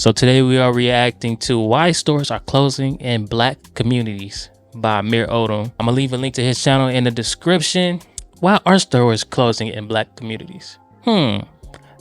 So today we are reacting to why stores are closing in black communities by Amir Odom. I'm gonna leave a link to his channel in the description. Why are stores closing in black communities?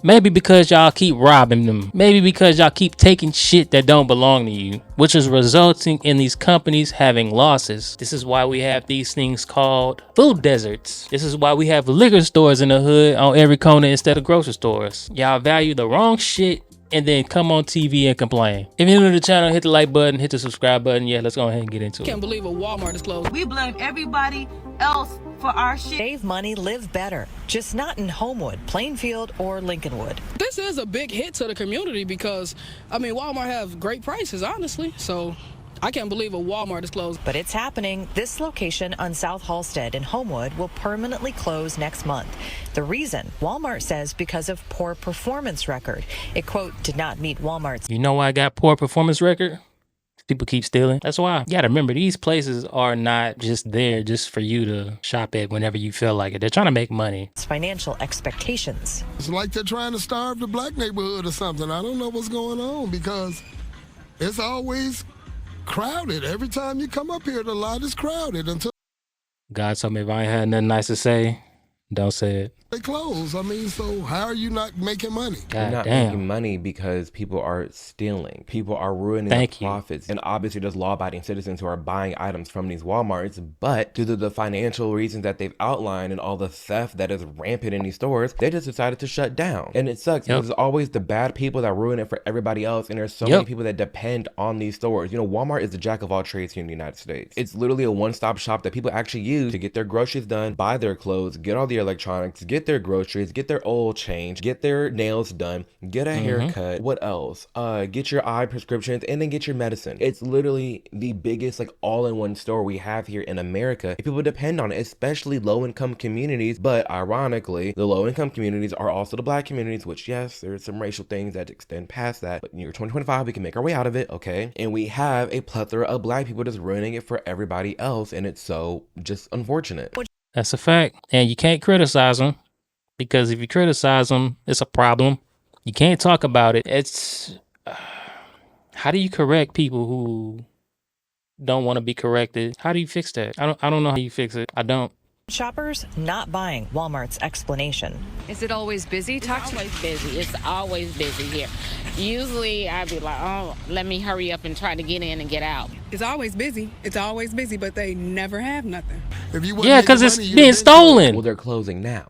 Maybe because y'all keep robbing them. Maybe because y'all keep taking shit that don't belong to you, which is resulting in these companies having losses. This is why we have these things called food deserts. This is why we have liquor stores in the hood on every corner instead of grocery stores. Y'all value the wrong shit and then come on TV and complain. If you're new to the channel, hit the like button, hit the subscribe button. Yeah, let's go ahead and get into it. Can't believe a Walmart is closed. We blame everybody else for our shit. Save money, live better. Just not in Homewood, Plainfield, or Lincolnwood. This is a big hit to the community because, I mean, Walmart have great prices, honestly. So I can't believe a Walmart is closed. But it's happening. This location on South Halsted in Homewood will permanently close next month. The reason, Walmart says because of poor performance record. It, quote, did not meet Walmart's. You know why I got poor performance record? People keep stealing. That's why. You gotta remember, these places are not just there just for you to shop at whenever you feel like it. They're trying to make money. Financial expectations. It's like they're trying to starve the black neighborhood or something. I don't know what's going on because it's always crowded. Every time you come up here, the lot is crowded until God told me if I ain't had nothing nice to say, don't say it. they close. I mean, so how are you not making money? God You're not damn. making money because people are stealing. People are ruining Thank the you. profits. And obviously there's law-abiding citizens who are buying items from these Walmarts, but due to the financial reasons that they've outlined and all the theft that is rampant in these stores, they just decided to shut down. And it sucks because there's always the bad people that ruin it for everybody else, and there's so many people that depend on these stores. You know, Walmart is the jack of all trades here in the United States. It's literally a one-stop shop that people actually use to get their groceries done, buy their clothes, get all the electronics, get their groceries, get their oil change, get their nails done, get a haircut, what else? Get your eye prescriptions, and then get your medicine. It's literally the biggest like all-in-one store we have here in America. People depend on it, especially low-income communities, but ironically, the low-income communities are also the black communities, which yes, there's some racial things that extend past that, but in year 2025, we can make our way out of it, okay? And we have a plethora of black people just ruining it for everybody else, and it's so just unfortunate. That's a fact. And you can't criticize them. Because if you criticize them, it's a problem. You can't talk about it. It's how do you correct people who don't want to be corrected? How do you fix that? I don't know how you fix it. I don't. Shoppers not buying Walmart's explanation. Is it always busy? It's always busy. It's always busy here. Usually I'd be like, oh, let me hurry up and try to get in and get out. It's always busy. It's always busy, but they never have nothing. If you Yeah, because it's being stolen. Well, they're closing now.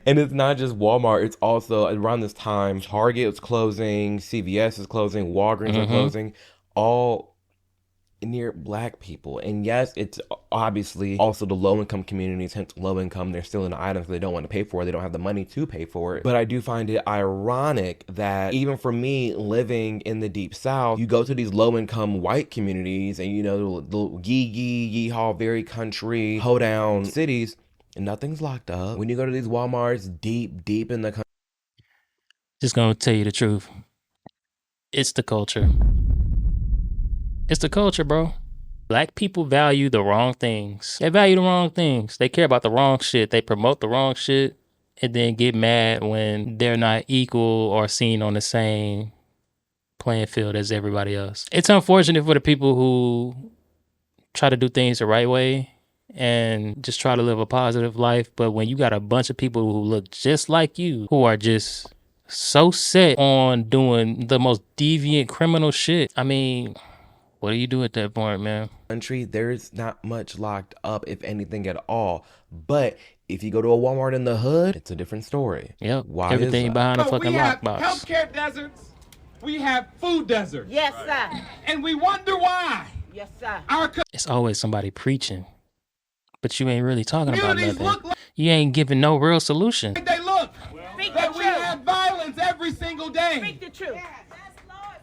And it's not just Walmart, it's also around this time Target is closing, CVS is closing, Walgreens are closing, all near black people. And yes, it's obviously also the low-income communities, hence low-income, they're still in the items they don't want to pay for, they don't have the money to pay for it. But I do find it ironic that even for me living in the deep south, you go to these low-income white communities and you know, the yee yeehaw, very country, hoedown cities, and nothing's locked up. When you go to these Walmarts deep in the country. Just gonna tell you the truth. It's the culture. It's the culture, bro. Black people value the wrong things. They value the wrong things. They care about the wrong shit. They promote the wrong shit and then get mad when they're not equal or seen on the same playing field as everybody else. It's unfortunate for the people who try to do things the right way and just try to live a positive life. But when you got a bunch of people who look just like you, who are just so set on doing the most deviant criminal shit, I mean, what do you do at that point, man? Country, there's not much locked up, if anything at all. But if you go to a Walmart in the hood, it's a different story. Yep. Why everything is that? behind a fucking we have lockbox. Healthcare deserts. We have food deserts. Yes, sir. And we wonder why. Yes, sir. Our It's always somebody preaching, but you ain't really talking about communities nothing. look like You ain't giving no real solution. they look. Speak That the we truth. have violence every single day. Speak the truth.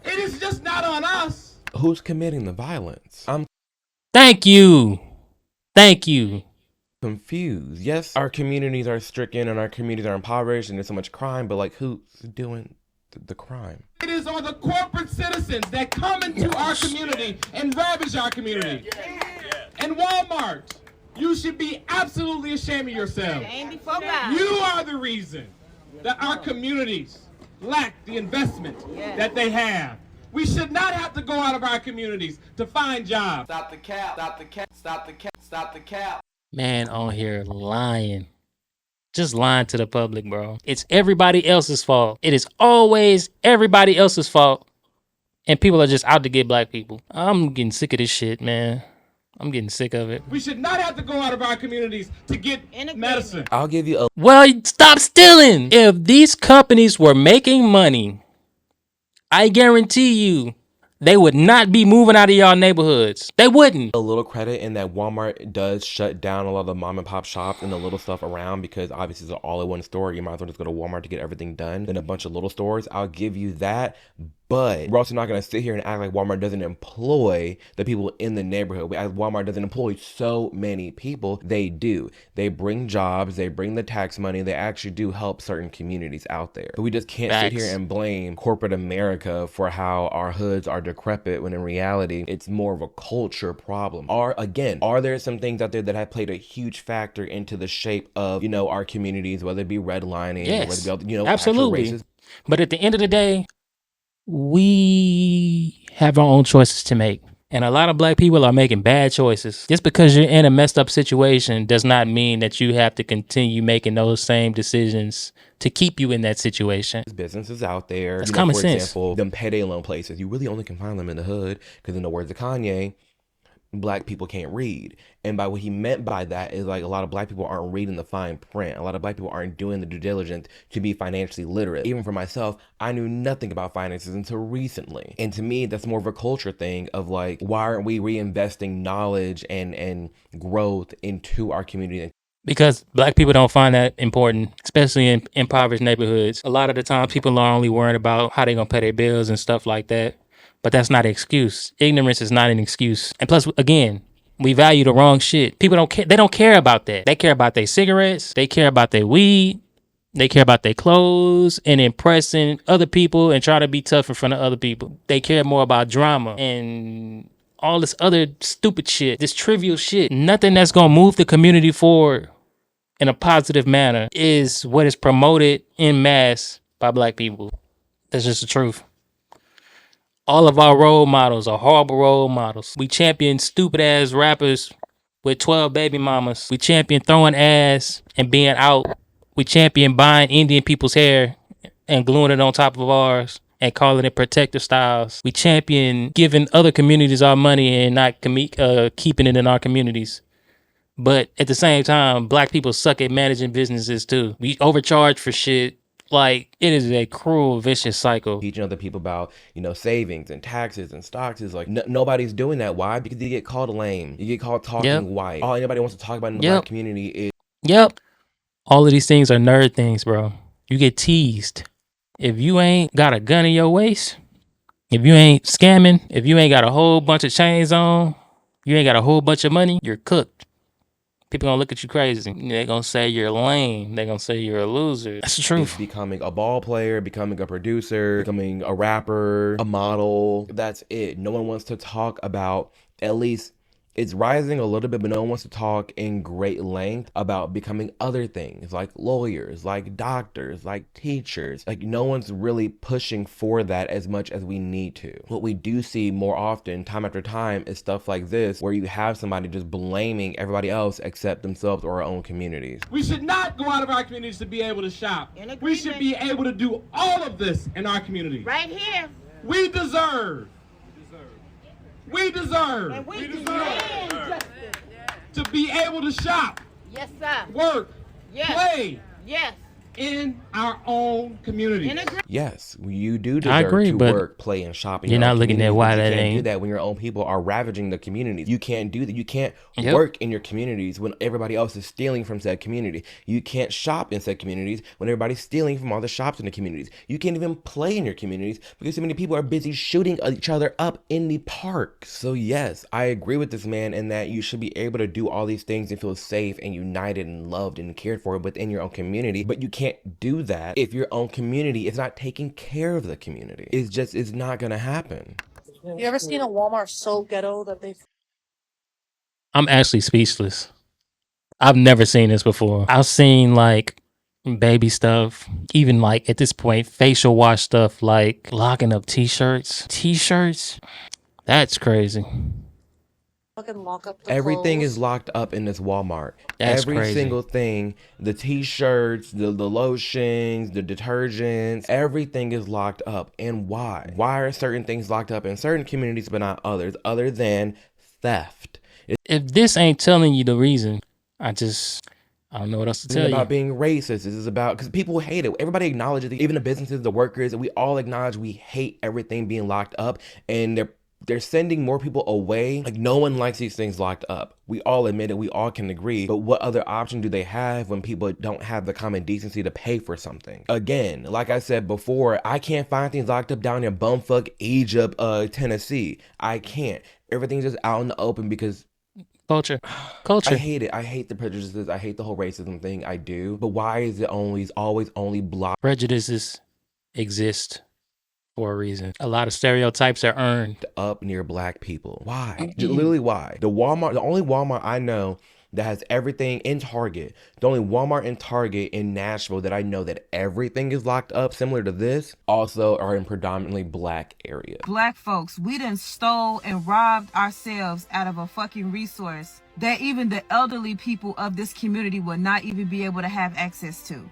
It is just not on us. Who's committing the violence? I'm Thank you. Thank you. confused. Yes, our communities are stricken and our communities are impoverished and there's so much crime, but like who's doing the crime? It is on the corporate citizens that come into our community and ravage our community. And Walmart, you should be absolutely ashamed of yourselves. Ain't before God. You are the reason that our communities lack the investment that they have. We should not have to go out of our communities to find jobs. Stop the cap. Stop the cap. Stop the cap. Stop the cap. Man on here lying. Just lying to the public, bro. It's everybody else's fault. It is always everybody else's fault. And people are just out to get black people. I'm getting sick of this shit, man. I'm getting sick of it. We should not have to go out of our communities to get medicine. I'll give you a Well, stop stealing. If these companies were making money, I guarantee you, they would not be moving out of y'all neighborhoods. They wouldn't. little credit in that Walmart does shut down a lot of the mom and pop shops and the little stuff around, because obviously it's an all-in-one store. You might as well just go to Walmart to get everything done than a bunch of little stores. I'll give you that. But we're also not going to sit here and act like Walmart doesn't employ the people in the neighborhood. As Walmart doesn't employ so many people, they do. They bring jobs, they bring the tax money, they actually do help certain communities out there. But we just can't sit here and blame corporate America for how our hoods are decrepit, when in reality, it's more of a culture problem. Are there some things out there that have played a huge factor into the shape of, our communities, whether it be redlining, Yes, whether it be, absolutely. actual racism? But at the end of the day, we have our own choices to make. And a lot of black people are making bad choices. Just because you're in a messed up situation does not mean that you have to continue making those same decisions to keep you in that situation. Businesses out there, It's common for sense. example, them payday loan places, you really only can find them in the hood, because in the words of Kanye, black people can't read. And by what he meant by that is, like, a lot of black people aren't reading the fine print. A lot of black people aren't doing the due diligence to be financially literate. Even for myself, I knew nothing about finances until recently. And to me, that's more of a culture thing of, like, why aren't we reinvesting knowledge and growth into our community? Because black people don't find that important, especially in impoverished neighborhoods. A lot of the time, people are only worried about how they're going to pay their bills and stuff like that. But that's not an excuse. Ignorance is not an excuse. And plus, again, we value the wrong shit. People don't care. They don't care about that. They care about their cigarettes. They care about their weed. They care about their clothes and impressing other people and try to be tough in front of other people. They care more about drama and all this other stupid shit, this trivial shit. Nothing that's going to move the community forward in a positive manner is what is promoted en masse by black people. That's just the truth. All of our role models are horrible role models. We champion stupid ass rappers with 12 baby mamas. We champion throwing ass and being out. We champion buying Indian people's hair and gluing it on top of ours and calling it protective styles. We champion giving other communities our money and not keeping it in our communities. But at the same time, black people suck at managing businesses too. We overcharge for shit. Like, it is a cruel, vicious cycle. Teaching other people about, savings and taxes and stocks is like, nobody's doing that. Why? Because you get called lame. You get called talking white. All anybody wants to talk about in the black community is... Yep. All of these things are nerd things, bro. You get teased. If you ain't got a gun in your waist, if you ain't scamming, if you ain't got a whole bunch of chains on, you ain't got a whole bunch of money, you're cooked. People gonna look at you crazy. They're gonna say you're lame. They're gonna say you're a loser. That's the truth. Becoming a ball player, becoming a producer, becoming a rapper, a model. That's it. No one wants to talk about, at least it's rising a little bit, but no one wants to talk in great length about becoming other things, like lawyers, like doctors, like teachers. Like, no one's really pushing for that as much as we need to. What we do see more often, time after time, is stuff like this, where you have somebody just blaming everybody else except themselves or our own communities. We should not go out of our communities to be able to shop. We should be able to do all of this in our community. Right here. We deserve. We deserve. And we demand justice. To be able to shop. Yes, sir. Work. Yes. Play. Yes. In our own community. Yes, you do deserve to work, play, and shop. You're not looking at why that ain't. You can't do that when your own people are ravaging the communities. You can't do that. You can't work in your communities when everybody else is stealing from said community. You can't shop in said communities when everybody's stealing from all the shops in the communities. You can't even play in your communities because so many people are busy shooting each other up in the park. So yes, I agree with this man in that you should be able to do all these things and feel safe and united and loved and cared for within your own community, but you can't do that if your own community is not taking care of the community. It's not gonna happen. You ever seen a Walmart so ghetto that they... I'm actually speechless. I've never seen this before. I've seen, like, baby stuff, even like at this point, facial wash stuff, like locking up t-shirts. T-shirts? That's crazy. Fucking lock up the Everything is clothes. locked up in this Walmart. That's Every crazy. single thing, the t-shirts, the lotions, the detergents, everything is locked up. And why? Why are certain things locked up in certain communities but not others, other than theft? If this ain't telling you the reason, I don't know what else to This tell isn't you. about being racist. This is about, because people hate it. Everybody acknowledges it, even the businesses, the workers, we all acknowledge we hate everything being locked up, and they're sending more people away. Like, no one likes these things locked up. We all admit it. We all can agree. But what other option do they have when people don't have the common decency to pay for something? Again, like I said before, I can't find things locked up down in bumfuck Egypt, Tennessee. I can't. Everything's just out in the open because Culture. I hate it. I hate the prejudices. I hate the whole racism thing. I do. But why is it always only blocked Prejudices exist for a reason. A lot of stereotypes are earned. up near black people? Why? Literally, why? The only Walmart I know that has everything in Target, the only Walmart and Target in Nashville that I know that everything is locked up similar to this, also are in predominantly black areas. Black folks, we done stole and robbed ourselves out of a fucking resource that even the elderly people of this community would not even be able to have access to.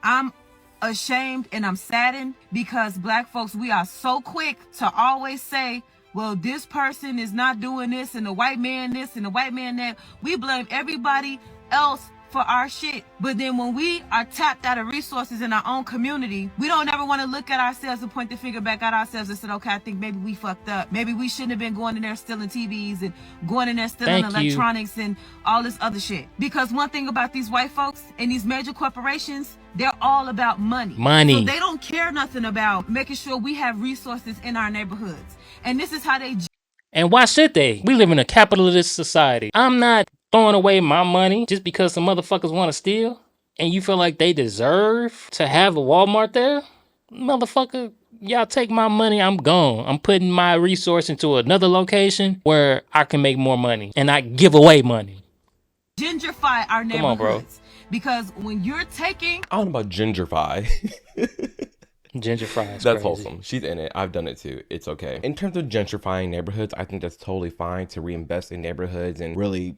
I'm ashamed and I'm saddened because black folks, we are so quick to always say, well, this person is not doing this and the white man this and the white man that. We blame everybody else for our shit. But then when we are tapped out of resources in our own community, we don't ever want to look at ourselves and point the finger back at ourselves and say, okay, I think maybe we fucked up. Maybe we shouldn't have been going in there stealing TVs and going in there stealing electronics and all this other shit. Because one thing about these white folks and these major corporations, they're all about money. So they don't care nothing about making sure we have resources in our neighborhoods. And this is how they... And why should they? We live in a capitalist society. I'm not throwing away my money just because some motherfuckers want to steal. And you feel like they deserve to have a Walmart there? Motherfucker, y'all take my money, I'm gone. I'm putting my resource into another location where I can make more money. And I give away money. Gentrify our neighborhoods. Come on, bro. Because when you're taking... I don't know about gentrify. Gentrify is that's crazy. wholesome. She's in it. I've done it too. It's okay. In terms of gentrifying neighborhoods, I think that's totally fine to reinvest in neighborhoods and really,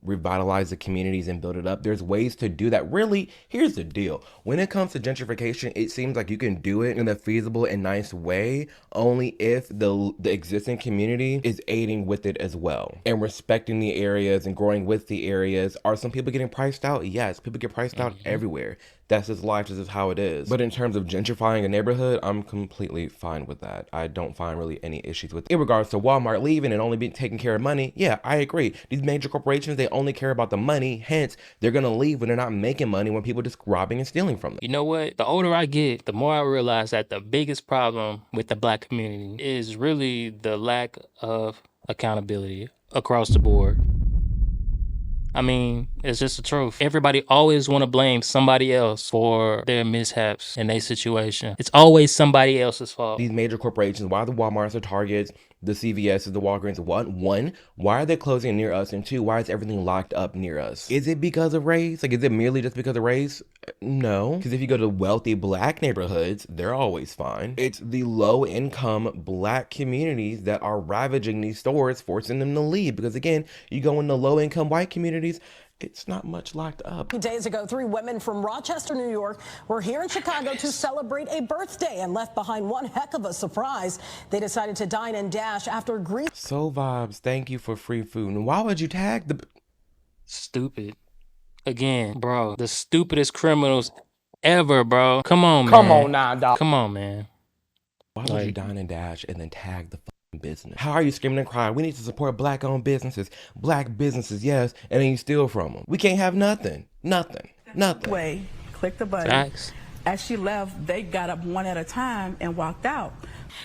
revitalize the communities and build it up. There's ways to do that. Really, here's the deal. When it comes to gentrification, it seems like you can do it in a feasible and nice way only if the existing community is aiding with it as well and respecting the areas and growing with the areas. Are some people getting priced out? Yes, people get priced out everywhere. That's just life. This is how it is. But in terms of gentrifying a neighborhood, I'm completely fine with that. I don't find really any issues with it. In regards to Walmart leaving and only being taking care of money, yeah, I agree. These major corporations, they only care about the money. Hence, they're going to leave when they're not making money, when people just robbing and stealing from them. You know what? The older I get, the more I realize that the biggest problem with the black community is really the lack of accountability across the board. I mean, it's just the truth. Everybody always want to blame somebody else for their mishaps in their situation. It's always somebody else's fault. These major corporations, why the Walmarts, the Targets, the CVSs, the Walgreens, one, why are they closing near us? And two, why is everything locked up near us? Is it because of race? Like, is it merely just because of race? No. Because if you go to wealthy black neighborhoods, they're always fine. It's the low-income black communities that are ravaging these stores, forcing them to leave. Because again, you go into low-income white communities, it's not much locked up. 2 days ago, 3 women from Rochester, New York were here in Chicago to celebrate a birthday and left behind one heck of a surprise. They decided to dine and dash after grief. So vibes, thank you for free food. And why would you tag the... Stupid. Again, bro, the stupidest criminals ever, bro. Come on, man. Come on now, dog. Come on, man. Why would you dine and dash and then tag the fucking business? How are you screaming and crying? We need to support black-owned businesses. Black businesses, yes, and then you steal from them. We can't have nothing. Nothing. Way, click the button. Facts. As she left, they got up one at a time and walked out.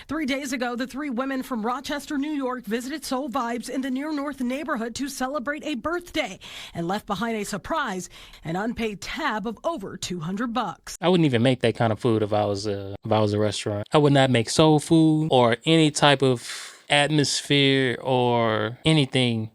3 days ago, the 3 women from Rochester, New York visited Soul Vibes in the Near North neighborhood to celebrate a birthday and left behind a surprise, an unpaid tab of over $200. I wouldn't even make that kind of food if I was a restaurant. I would not make soul food or any type of atmosphere or anything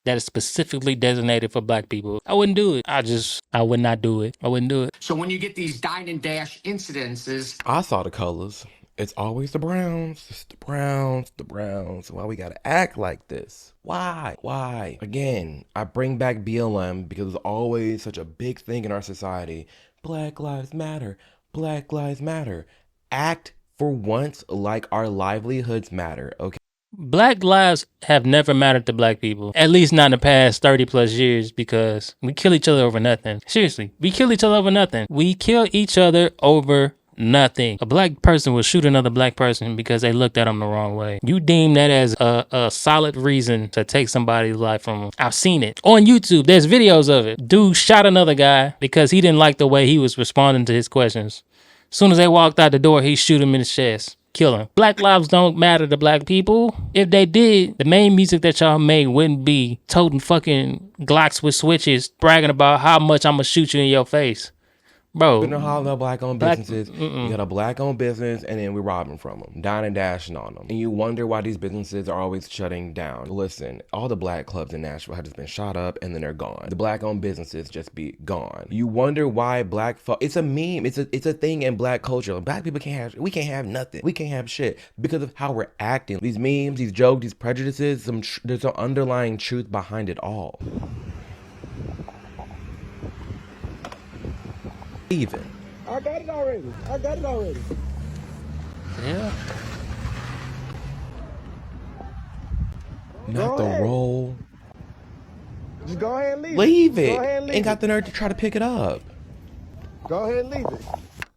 that is specifically designated for black people. I wouldn't do it. I would not do it. I wouldn't do it. So when you get these dine and dash incidences, I saw the colors. It's always the Browns. It's the Browns, the Browns. Why we gotta act like this? Why? Why? Again, I bring back BLM because it's always such a big thing in our society. Black lives matter. Black lives matter. Act for once like our livelihoods matter, okay? Black lives have never mattered to black people, at least not in the past 30 plus years, because we kill each other over nothing. Seriously, we kill each other over nothing. We kill each other over nothing. A black person will shoot another black person because they looked at them the wrong way. You deem that as a solid reason to take somebody's life from them. I've seen it on YouTube. There's videos of it. Dude shot another guy because he didn't like the way he was responding to his questions. As soon as they walked out the door, he shoot him in the chest. Kill him. Black lives don't matter to black people. If they did, the main music that y'all made wouldn't be toting fucking Glocks with switches, bragging about how much I'm gonna shoot you in your face. Bro. We don't have no black-owned businesses. You got a black-owned business, and then we're robbing from them, dine and dashing on them. And you wonder why these businesses are always shutting down. Listen, all the black clubs in Nashville have just been shot up, and then they're gone. The black-owned businesses just be gone. You wonder why black folk. It's a meme. It's a thing in black culture. Black people we can't have nothing. We can't have shit because of how we're acting. These memes, these jokes, these prejudices. There's some underlying truth behind it all. Even. I got it already. Yeah. Not the roll. Just go ahead and leave it. Leave it. Go ahead and leave Ain't got the nerve to try to pick it up. Go ahead and leave it.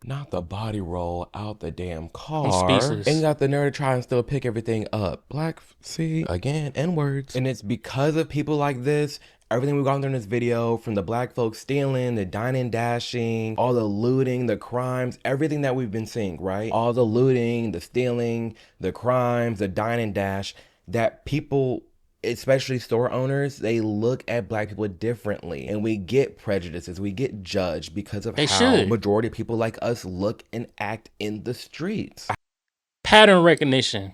Not the body roll out the damn car. Speechless. Ain't got the nerve to try and still pick everything up. Black, see, again, N-words. And it's because of people like this, everything we've gone through in this video, from the black folks stealing, the dining, dashing, all the looting, the crimes, everything that we've been seeing, right? All the looting, the stealing, the crimes, the dine and dash, that people, especially store owners, they look at black people differently, and we get prejudices, we get judged because of how majority of people like us look and act in the streets. Pattern recognition.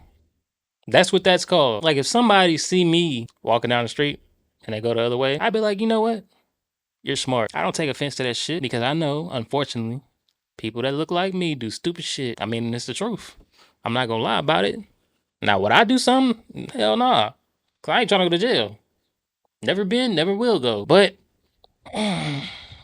That's what that's called. Like if somebody see me walking down the street and they go the other way, I'd be like, you know what? You're smart. I don't take offense to that shit because I know, unfortunately, people that look like me do stupid shit. I mean, it's the truth. I'm not gonna lie about it. Now, would I do something? Hell nah. Cause I ain't trying to go to jail. Never been, never will go. But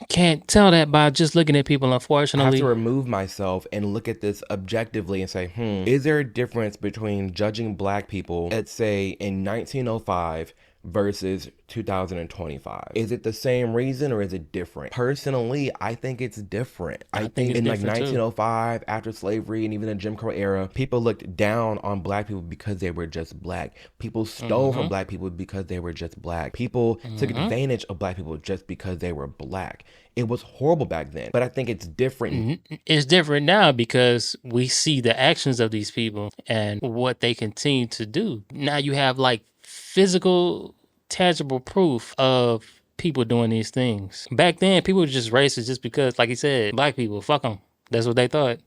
can't tell that by just looking at people, unfortunately. I have to remove myself and look at this objectively and say, is there a difference between judging black people, let's say in 1905 versus 2025? Is it the same reason or is it different? Personally, I think it's different. I think in like 1905, after slavery and even the Jim Crow era, people looked down on black people because they were just black. People stole from black people because they were just black. People took advantage of black people just because they were black. It was horrible back then, but I think it's different. It's different now because we see the actions of these people and what they continue to do. Now you have like physical, tangible proof of people doing these things. Back then, people were just racist just because, like he said, black people, fuck them. That's what they thought.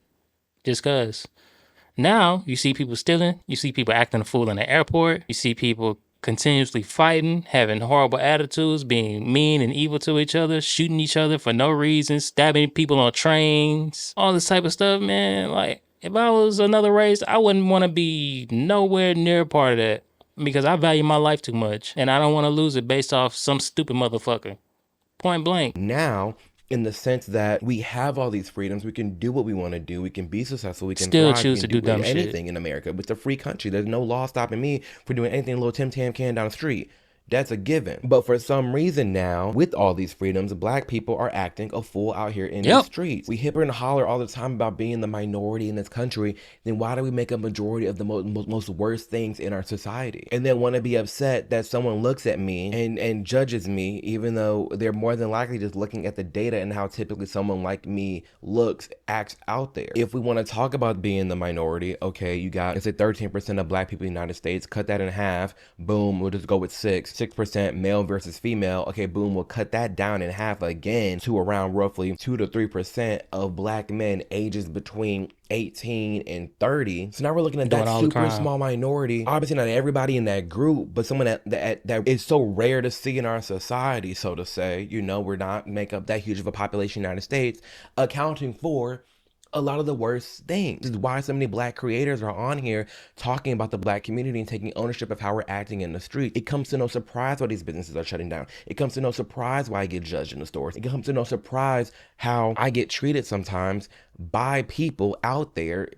Just cause. Now, you see people stealing. You see people acting a fool in the airport. You see people continuously fighting, having horrible attitudes, being mean and evil to each other, shooting each other for no reason, stabbing people on trains, all this type of stuff, man. Like, if I was another race, I wouldn't want to be nowhere near a part of that. Because I value my life too much, and I don't want to lose it based off some stupid motherfucker. Point blank. Now, in the sense that we have all these freedoms, we can do what we want to do, we can be successful, we can still thrive, choose to do dumb anything shit in America. It's a free country. There's no law stopping me for doing anything a little Tim Tam can down the street. That's a given. But for some reason now, with all these freedoms, black people are acting a fool out here in the streets. We hipper and holler all the time about being the minority in this country. Then why do we make a majority of the most worst things in our society? And then want to be upset that someone looks at me and judges me, even though they're more than likely just looking at the data and how typically someone like me looks, acts out there. If we want to talk about being the minority, okay, you got, let's say 13% of black people in the United States, cut that in half, boom, we'll just go with 6. 6% male versus female. Okay, boom, we'll cut that down in half again to around roughly 2 to 3% of black men ages between 18 and 30. So now we're looking at Doing that all the super crime. small minority. Obviously not everybody in that group, but someone that is so rare to see in our society, so to say. You know, we're not make up that huge of a population in the United States, accounting for a lot of the worst things. This is why so many black creators are on here talking about the black community and taking ownership of how we're acting in the street. It comes to no surprise why these businesses are shutting down. It comes to no surprise why I get judged in the stores. It comes to no surprise how I get treated sometimes by people out there.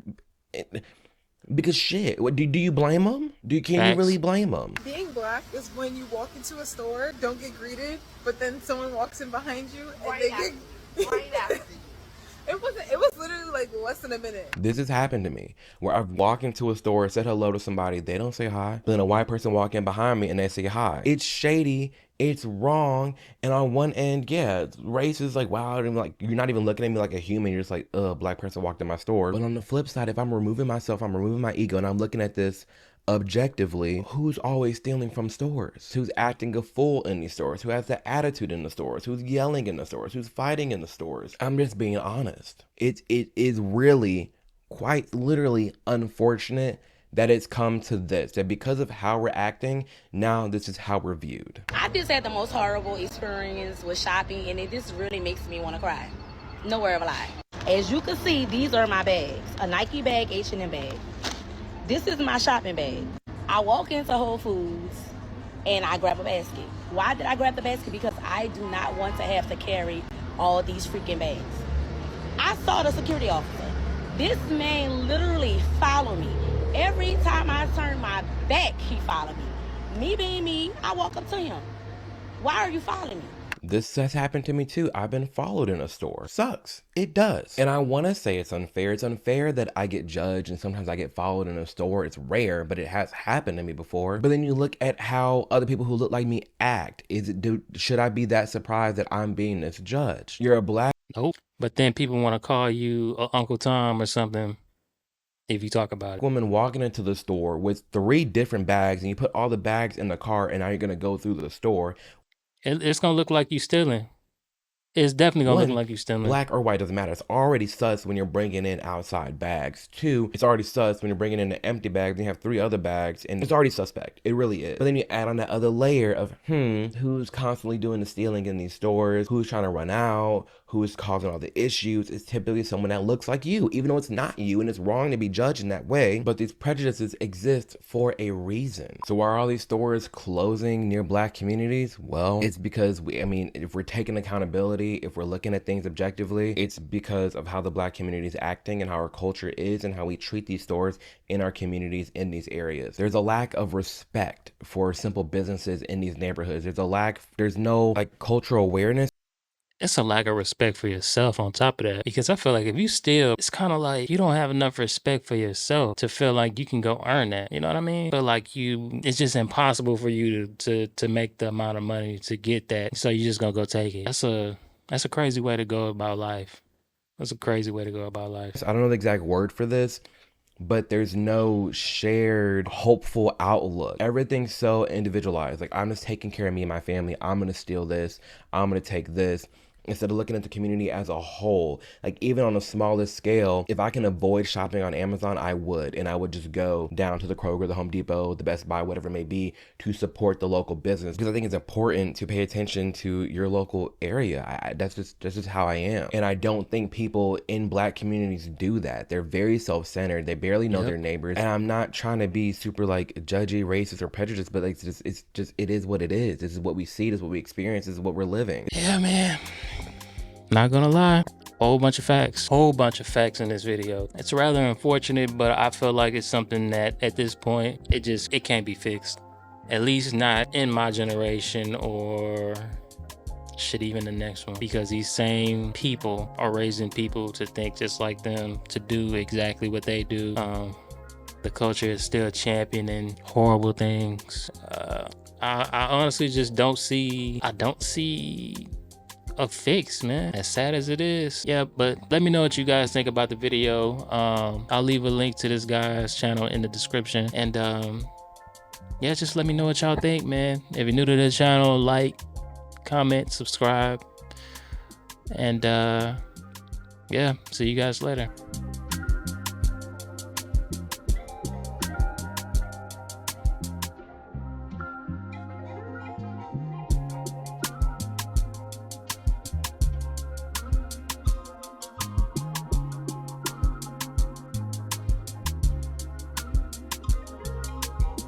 Because shit, what do you blame them? Can you really blame them? Being black is when you walk into a store, don't get greeted, but then someone walks in behind you and they get It was literally like less than a minute. This has happened to me where I've walked into a store, said hello to somebody, they don't say hi. Then a white person walk in behind me and they say hi. It's shady, it's wrong, and on one end, yeah, race is like, wow, and like you're not even looking at me like a human, you're just like, black person walked in my store. But on the flip side, if I'm removing myself, I'm removing my ego, and I'm looking at this objectively, who's always stealing from stores? Who's acting a fool in these stores? Who has the attitude in the stores? Who's yelling in the stores? Who's fighting in the stores? I'm just being honest. It is really quite literally unfortunate that it's come to this, that because of how we're acting, now this is how we're viewed. I just had the most horrible experience with shopping, and it just really makes me want to cry. No word of a lie. As you can see, these are my bags. A Nike bag, H&M bag. This is my shopping bag. I walk into Whole Foods and I grab a basket. Why did I grab the basket? Because I do not want to have to carry all these freaking bags. I saw the security officer. This man literally followed me. Every time I turn my back, he followed me. Me being me, I walk up to him. Why are you following me? This has happened to me too. I've been followed in a store. Sucks. It does. And I want to say it's unfair. It's unfair that I get judged and sometimes I get followed in a store. It's rare, but it has happened to me before. But then you look at how other people who look like me act. Should I be that surprised that I'm being misjudged? You're a black. Nope. But then people want to call you Uncle Tom or something if you talk about it. Woman walking into the store with 3 different bags and you put all the bags in the car and now you're going to go through the store. It's going to look like you stealing. It's definitely going to look like you stealing. Black or white doesn't matter. It's already sus when you're bringing in outside bags. 2, it's already sus when you're bringing in an empty bag and you have 3 other bags, and it's already suspect. It really is. But then you add on that other layer of, who's constantly doing the stealing in these stores? Who's trying to run out? Who is causing all the issues? It's typically someone that looks like you, even though it's not you, and it's wrong to be judged in that way. But these prejudices exist for a reason. So why are all these stores closing near black communities? Well, it's because if we're taking accountability, if we're looking at things objectively, it's because of how the black community is acting and how our culture is and how we treat these stores in our communities in these areas. There's a lack of respect for simple businesses in these neighborhoods. There's no like cultural awareness. It's a lack of respect for yourself on top of that. Because I feel like if you steal, it's kind of like you don't have enough respect for yourself to feel like you can go earn that. You know what I mean? Feel like it's just impossible for you to make the amount of money to get that. So you're just gonna go take it. That's a crazy way to go about life. That's a crazy way to go about life. I don't know the exact word for this, but there's no shared hopeful outlook. Everything's so individualized. Like, I'm just taking care of me and my family. I'm gonna steal this. I'm gonna take this. Instead of looking at the community as a whole. Like, even on the smallest scale, if I can avoid shopping on Amazon, I would. And I would just go down to the Kroger, the Home Depot, the Best Buy, whatever it may be, to support the local business. Because I think it's important to pay attention to your local area. That's just how I am. And I don't think people in black communities do that. They're very self-centered. They barely know their neighbors. And I'm not trying to be super like judgy, racist, or prejudiced, but like it is what it is. This is what we see. This is what we experience. This is what we're living. Yeah, man. Not gonna lie, whole bunch of facts in this video. It's rather unfortunate, but I feel like it's something that at this point, it can't be fixed. At least not in my generation or shit, even the next one. Because these same people are raising people to think just like them, to do exactly what they do. The culture is still championing horrible things. I honestly just don't see a fix, man, as sad as it is. Yeah, but let me know what you guys think about the video. I'll leave a link to this guy's channel in the description, and yeah, just let me know what y'all think, man. If you're new to the channel, like, comment, subscribe, and yeah, see you guys later.